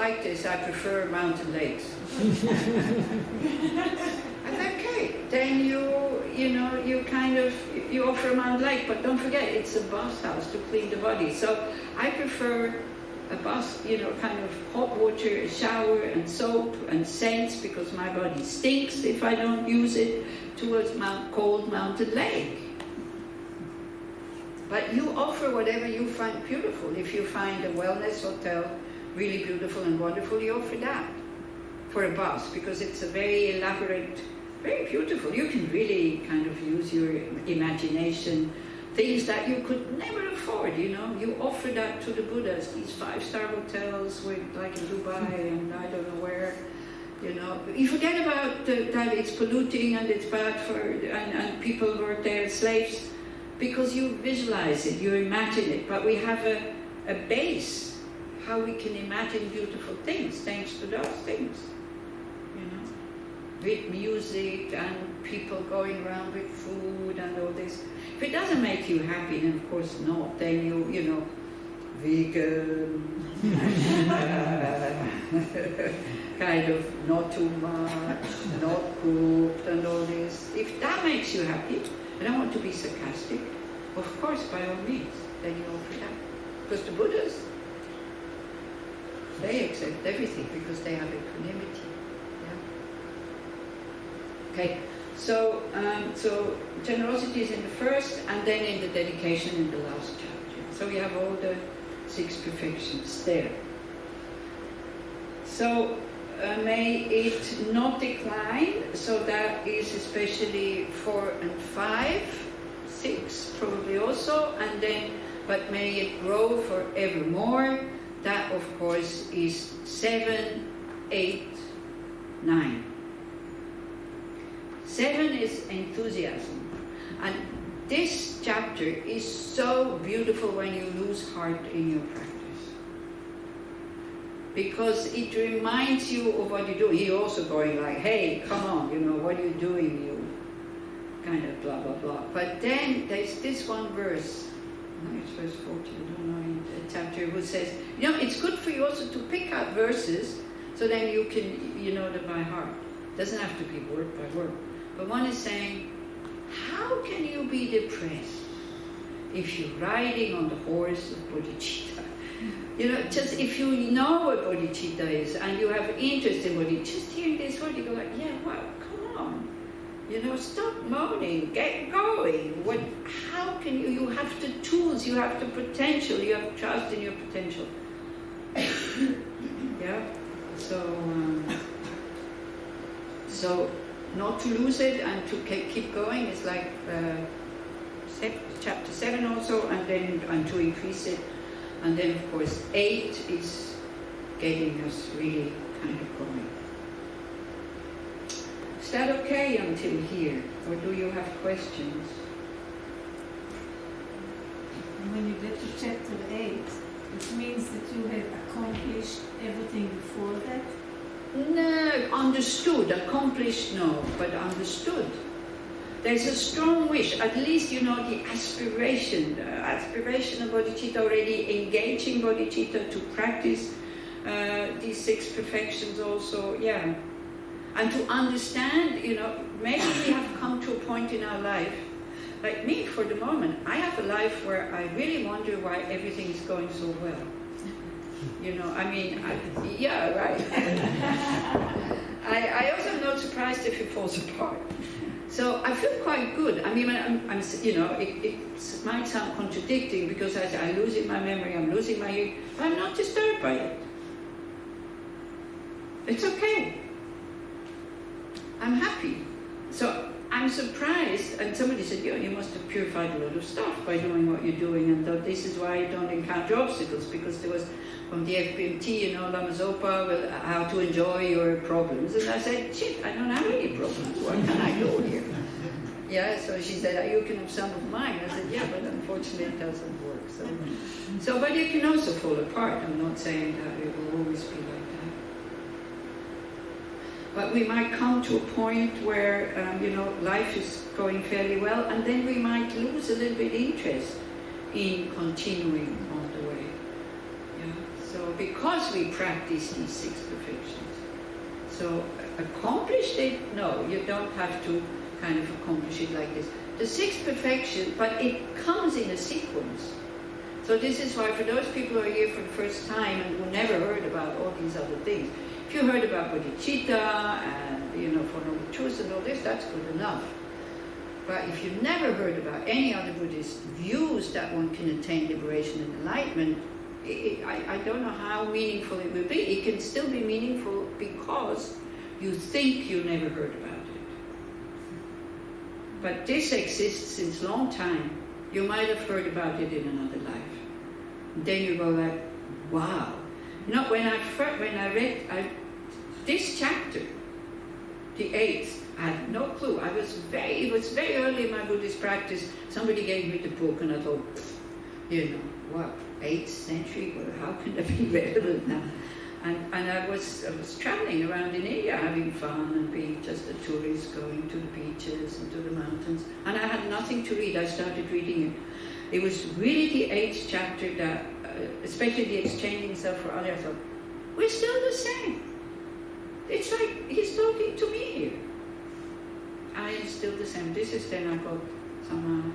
like this, I prefer mountain lakes. I said, okay, then you offer a mountain lake, but don't forget, it's a bath house to clean the body. So I prefer a bath, kind of hot water, a shower and soap and scents, because my body stinks if I don't use it, to a cold mountain lake. But you offer whatever you find beautiful. If you find a wellness hotel really beautiful and wonderful, you offer that for a bath, because it's a very elaborate, very beautiful. You can really kind of use your imagination, things that you could never afford, You offer that to the Buddhas, these 5-star hotels with, like in Dubai and I don't know where, You forget about that it's polluting and it's bad and people work there, slaves, because you visualize it, you imagine it. But we have a base, how we can imagine beautiful things, thanks to those things, with music and people going around with food and all this. If it doesn't make you happy, then of course not. Then you vegan, kind of not too much, not cooked and all this. If that makes you happy, I don't want to be sarcastic, of course, by all means, then you offer that. Because the Buddhas, they accept everything because they have equanimity. Okay, so generosity is in the first, and then in the dedication in the last chapter. So we have all the 6 perfections there. So may it not decline. So that is especially 4 and 5, 6 probably also, and then but may it grow forevermore. That of course is 7, 8, 9. 7 is enthusiasm, and this chapter is so beautiful when you lose heart in your practice, because it reminds you of what you do. He also going like, hey, come on, what are you doing, you kind of blah blah blah. But then there's this one verse, it's verse 40, I don't know, in the chapter, who says, it's good for you also to pick out verses, so then you can, them by heart. It doesn't have to be word by word. But one is saying, how can you be depressed if you're riding on the horse of bodhicitta? Just if you know what bodhicitta is and you have interest in bodhicitta, just hearing this word, you go like, yeah, well, come on. Stop moaning, get going. How can you have the tools, you have the potential, you have trust in your potential. Yeah? So not to lose it and to keep going is like chapter 7 also, and to increase it. And then of course 8 is getting us really kind of going. Is that okay until here? Or do you have questions? When you get to chapter 8, it means that you have accomplished everything before that? No, understood. Accomplished, no, but understood. There's a strong wish, at least the aspiration of bodhicitta, already engaging bodhicitta to practice these 6 perfections also, yeah. And to understand, maybe we have come to a point in our life, like me for the moment, I have a life where I really wonder why everything is going so well. Yeah, right. I also am not surprised if it falls apart. So I feel quite good. I mean, it might sound contradicting because I'm losing my memory, I'm losing my hearing, but I'm not disturbed by it. It's okay. I'm happy. So I'm surprised, and somebody said, you must have purified a lot of stuff by doing what you're doing, and this is why you don't encounter obstacles, because there was, from the FBMT, Lama Zopa, how to enjoy your problems. And I said, shit, I don't have any problems. What can I do here? Yeah, so she said, you can have some of mine. I said, yeah, but unfortunately it doesn't work. So, but it can also fall apart. I'm not saying that it will always be like that. But we might come to a point where, life is going fairly well, and then we might lose a little bit interest in continuing on the way. Yeah. So because we practice these 6 perfections. So accomplish it? No, you don't have to kind of accomplish it like this. The 6 perfection, but it comes in a sequence. So this is why for those people who are here for the first time and who never heard about all these other things, if you heard about Bodhicitta and, Four Noble Truths and all this, that's good enough. But if you've never heard about any other Buddhist views that one can attain liberation and enlightenment, I don't know how meaningful it will be. It can still be meaningful because you think you never heard about it. But this exists since a long time. You might have heard about it in another life. Then you go like, wow. When I read this chapter, the 8th, I had no clue. It was very early in my Buddhist practice. Somebody gave me the book and I thought, what, 8th century? Well, how can that be relevant now? And I was traveling around in India having fun and being just a tourist, going to the beaches and to the mountains. And I had nothing to read. I started reading it. It was really the 8th chapter that, especially the exchanging self for others, I thought, we're still the same. It's like he's talking to me here. I am still the same. This is then I got somehow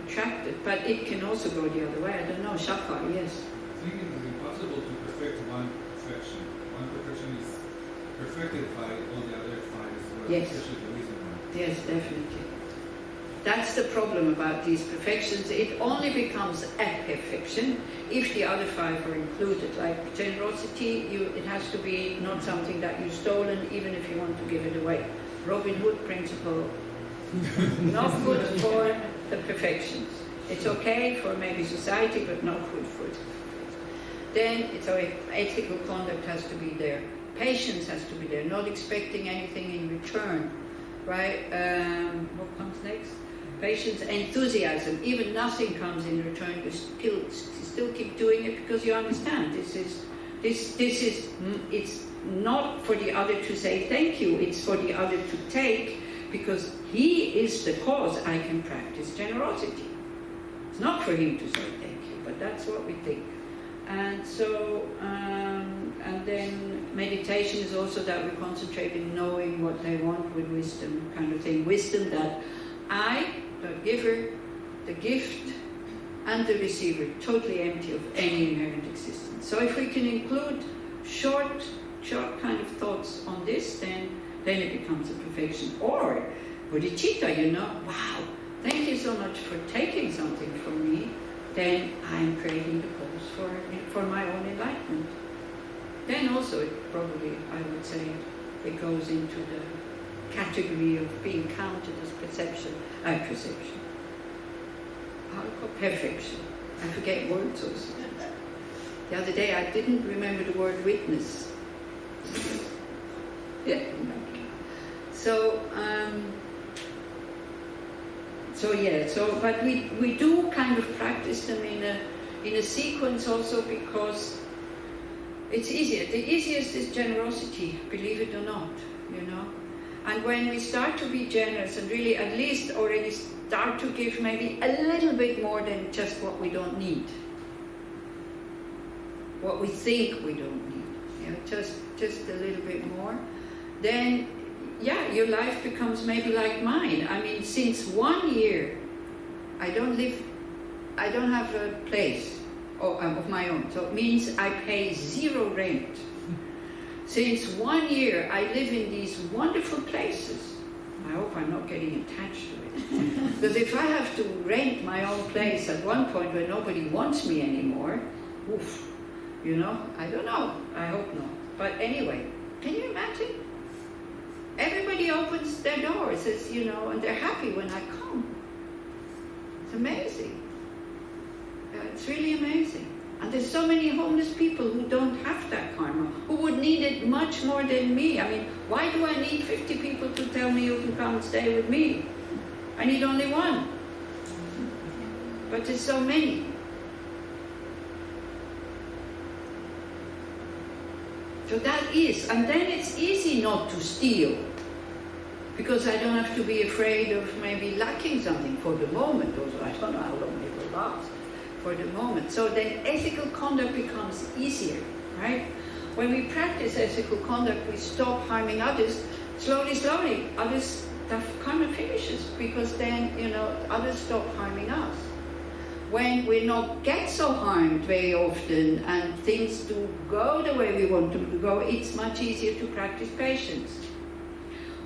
attracted. But it can also go the other way. I don't know. Shakar, yes. I think it is impossible to perfect one perfection. One perfection is perfected by all the other 5 as well. Yes. Especially the wisdom one. Yes, definitely. That's the problem about these perfections. It only becomes a perfection if the other 5 are included. Like generosity, it has to be not something that you've stolen, even if you want to give it away. Robin Hood principle, not good for the perfections. It's okay for maybe society, but not good for it. Then, ethical conduct has to be there. Patience has to be there, not expecting anything in return, right? What comes next? Patience, enthusiasm. Even nothing comes in return, you still keep doing it because you understand it's not for the other to say thank you, it's for the other to take, because he is the cause I can practice generosity. It's not for him to say thank you, but that's what we think. And so, and then meditation is also that we concentrate in knowing what they want with wisdom, kind of thing. Wisdom that I, the giver, the gift, and the receiver, totally empty of any inherent existence. So if we can include short kind of thoughts on this, then it becomes a perfection. Or bodhicitta, wow, thank you so much for taking something from me. Then I'm creating the cause for my own enlightenment. Then also, it probably, I would say, it goes into the category of being counted as perception. Perfection. I forget words also. The other day I didn't remember the word witness. Yeah. But we do kind of practice them in a sequence also because it's easier. The easiest is generosity, believe it or not, And when we start to be generous and really at least already start to give maybe a little bit more than just what we don't need, what we think we don't need, just a little bit more, then your life becomes maybe like mine. I mean, since 1 year, I don't have a place of my own, so it means I pay 0 rent. Since 1 year, I live in these wonderful places. I hope I'm not getting attached to it. Because if I have to rent my own place at one point where nobody wants me anymore, oof, I don't know. I hope not. But anyway, can you imagine? Everybody opens their doors, and they're happy when I come. It's amazing. It's really amazing. And there's so many homeless people who don't have that karma, who would need it much more than me. I mean, why do I need 50 people to tell me you can come and stay with me? I need only 1. But there's so many. So that is, and then it's easy not to steal, because I don't have to be afraid of maybe lacking something for the moment. Also, I don't know how long it will last. For the moment. So then ethical conduct becomes easier. right? When we practice ethical conduct, we stop harming others. Slowly, slowly, others, that kind of finishes, because then, others stop harming us. When we not get so harmed very often and things do go the way we want them to go, it's much easier to practice patience.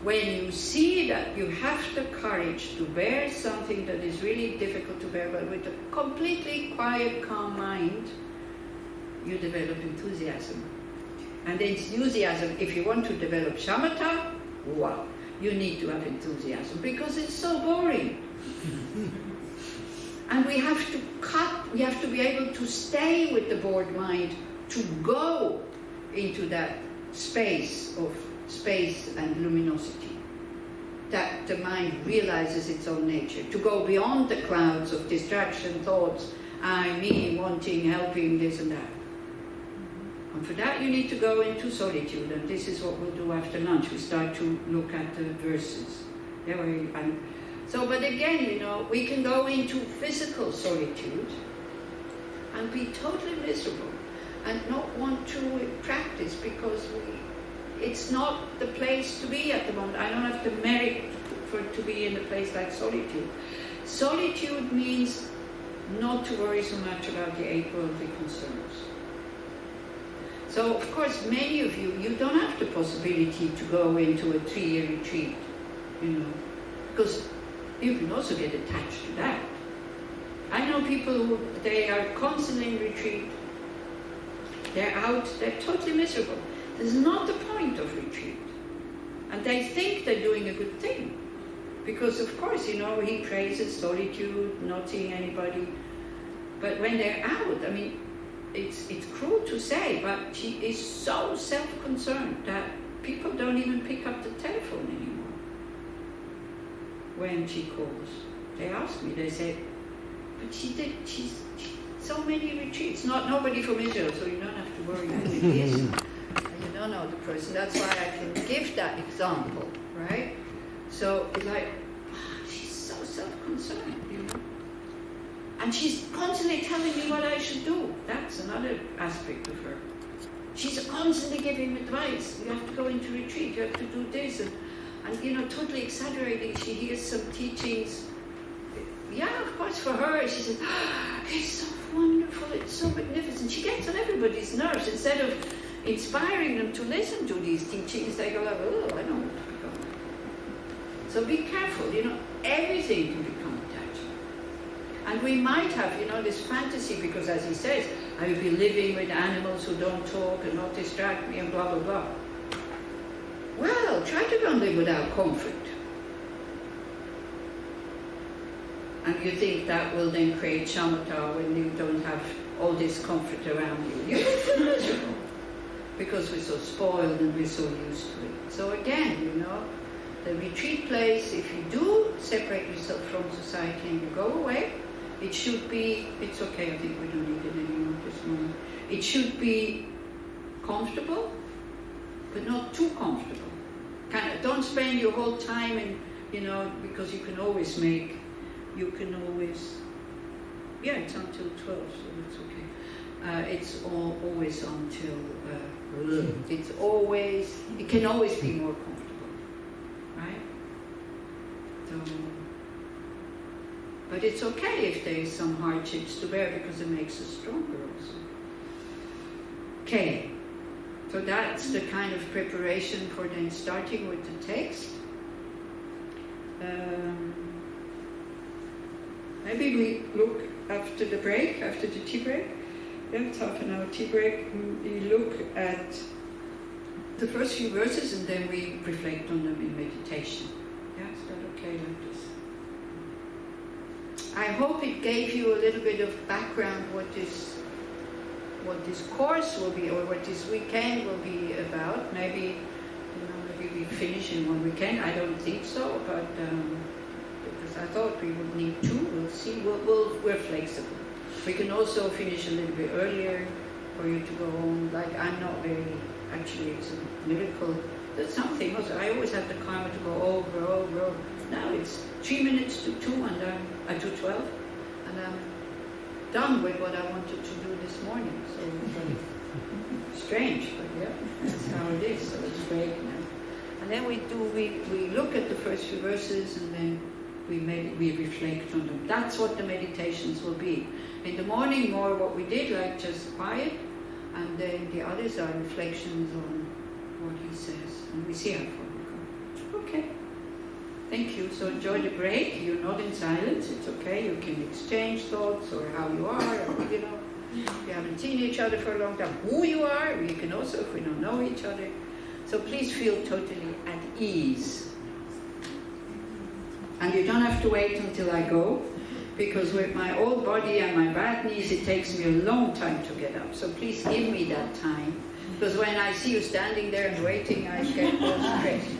When you see that you have the courage to bear something that is really difficult to bear, but with a completely quiet, calm mind, you develop enthusiasm. And enthusiasm, if you want to develop shamatha, wow, you need to have enthusiasm, because it's so boring. And we have to be able to stay with the bored mind, to go into that space and luminosity, that the mind realizes its own nature, to go beyond the clouds of distraction, thoughts, I, me, wanting, helping, this and that. And for that you need to go into solitude, and this is what we'll do after lunch. We start to look at the verses. But again, we can go into physical solitude and be totally miserable and not want to practice because it's not the place to be at the moment. I don't have the merit to be in a place like solitude. Solitude means not to worry so much about the 8 worldly concerns. So, of course, many of you don't have the possibility to go into a 3-year retreat, because you can also get attached to that. I know people who, they are constantly in retreat, they're out, they're totally miserable. This is not the point of retreat. And they think they're doing a good thing. Because of course, he praises solitude, not seeing anybody. But when they're out, it's cruel to say, but she is so self-concerned that people don't even pick up the telephone anymore. When she calls, they ask me, they say, but she's so many retreats, nobody from Israel, so you don't have to worry who it is. And you don't know the person. That's why I can give that example, right? So it's like, she's so self-concerned, And she's constantly telling me what I should do. That's another aspect of her. She's constantly giving advice. You have to go into retreat, you have to do this, and totally exaggerating. She hears some teachings. Yeah, of course, for her, she says, it's so wonderful, it's so magnificent. She gets on everybody's nerves. Instead of inspiring them to listen to these teachings, they go like, oh, I don't want to become that. So be careful, everything can become attachment. And we might have, this fantasy, because as he says, I will be living with animals who don't talk and not distract me and blah, blah, blah. Well, try to go and live without comfort. And you think that will then create shamatha when you don't have all this comfort around you. You will feel miserable. Because we're so spoiled and we're so used to it. So again, the retreat place, if you do separate yourself from society and you go away, it should be, it's okay, I think we don't need it anymore this moment. It should be comfortable, but not too comfortable. Don't spend your whole time in, because you can always, yeah, it's until 12, so that's okay. It's always until, it can always be more comfortable, right? So, but it's okay if there is some hardships to bear, because it makes us stronger also. Okay. So that's the kind of preparation for then starting with the text. Maybe we look after the break, after the tea break. Yeah, it's half an hour tea break. We look at the first few verses and then we reflect on them in meditation. Yeah, is that okay like this? I hope it gave you a little bit of background what this course will be, or what this weekend will be about. Maybe we finish in one weekend. I don't think so, but because I thought we would need 2. We'll see. We're flexible. We can also finish a little bit earlier for you to go home. Like I'm not very. Actually, it's a miracle. That's something also. I always have the karma to go over. Now it's 3 minutes to 2, and I'm to 12, and I'm done with what I wanted to do this morning. So Strange, but yeah, that's how it is. So it's great now. And then we look at the first few verses, and then we reflect on them. That's what the meditations will be. In the morning, more what we did, like just quiet, and then the others are reflections on what he says, and we see how far we go. Okay. Thank you. So enjoy the break. You're not in silence. It's okay. You can exchange thoughts or how you are, or, you know, if you haven't seen each other for a long time, who you are. You can also, if we don't know each other. So please feel totally at ease. And you don't have to wait until I go, because with my old body and my bad knees, it takes me a long time to get up. So please give me that time, because when I see you standing there and waiting, I get all stressed.